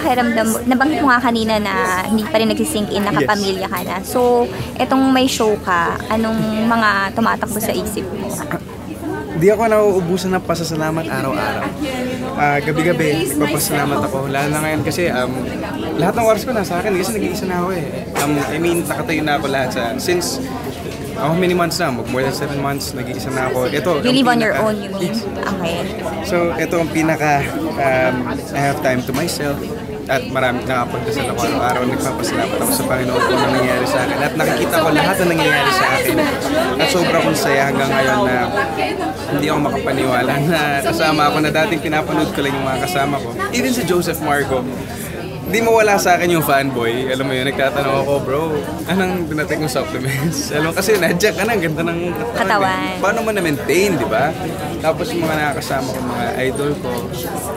pakiramdam mo? Nabanggit mo nga kanina na hindi pa rin nagsisink in, nakapamilya ka na. So, etong may show ka, anong mga tumatakbo sa isip mo? Di ako nauubusan ng pasasalamat araw-araw. Gabi-gabi, nagpapasalamat ako. Lalo na ngayon kasi lahat ng oras ko nasa akin kasi nag-iisa na ako eh. I mean, nakatayo na ako lahat since how many months na? More than 7 months, nag-iisa na ako. Ito, you live on your own, you mean? Okay. So, ito ang pinaka, I have time to myself. At marami nakapagdasal ako araw-araw. Nagpapasalamat ako sa Panginoon kung ano nangyayari sa akin. At nakikita ko lahat na nangyayari sa akin. At sobrang kong saya hanggang ngayon na hindi ako makapaniwala na kasama ako na dating pinapanood ko lang yung mga kasama ko. Even si Joseph Marco. Di mawala sa akin yung fanboy. Alam mo yun, nagtatanong ako, bro, anong tinatake yung supplements? Alam mo, kasi nadya ka na, ganda ng katawan. Paano mo na-maintain, di ba? Tapos yung mga nakakasama ko, mga idol ko,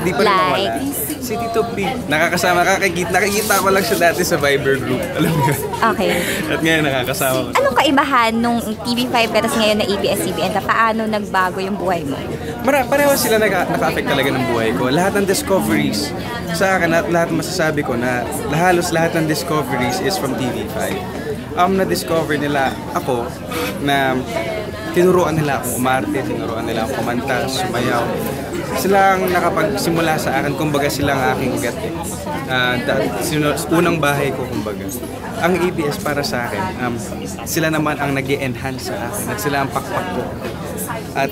di pa rin mawala. Si Tito P, nakakasama, nakikita ko lang siya dati sa Viber group. Alam mo yun? Okay. At ngayon nakakasama ko. Anong kaibahan nung TV5 tapos ngayon na ABS-CBN? Paano nagbago yung buhay mo? Pareho sila naka-affect talaga ng buhay ko. Lahat ng discoveries sa akin at lahat masasabi ko na halos lahat ng discoveries is from TV5. Na-discover nila ako na tinuruan nila akong umarte, tinuruan nila akong kumanta, sumayaw. Sila ang nakapagsimula sa akin, kumbaga sila ang aking ugat. Unang bahay ko, kumbaga. Ang ABS para sa akin, sila naman ang nag-e-enhance sa akin at sila ang pakpak ko. At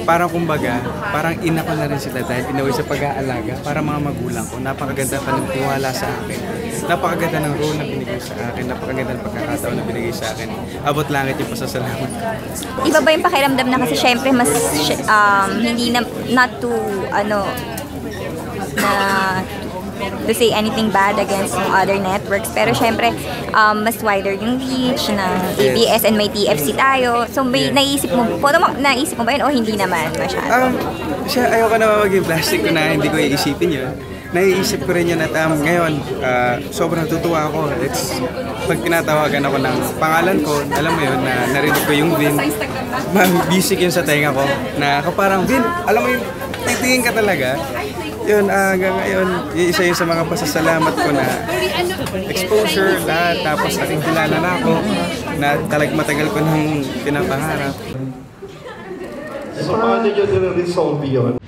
parang kumbaga, parang ina ko na rin sila dahil inaway sa pag-aalaga para mga magulang ko. Napakaganda pa ng tiwala sa akin. Napakaganda ng role na binigay sa akin. Napakaganda ng pagkakataon na binigay sa akin. Abot langit yung pasasalamat. Iba ba yung pakiramdam na kasi syempre mas hindi na, not to to say anything bad against yung other networks, pero syempre mas wider yung reach ng ABS and may TFC tayo. So may naisip mo ba yun o hindi naman masyado? Ayoko na maging plastic ko na hindi ko iisipin yun. Naiisip ko rin yun at ngayon sobrang natutuwa ako. Pag tinatawagan ako ng pangalan ko, alam mo yun, na narinig ko yung Vin, music yun sa tenga ko, na ako parang, Vin, alam mo yun, titingin ka talaga. Yun, hanggang ngayon, isa yun sa mga pasasalamat ko na exposure lahat, tapos aking kilala na ako, na matagal ko nang pinapangarap. So, paano nyo din resolve yun?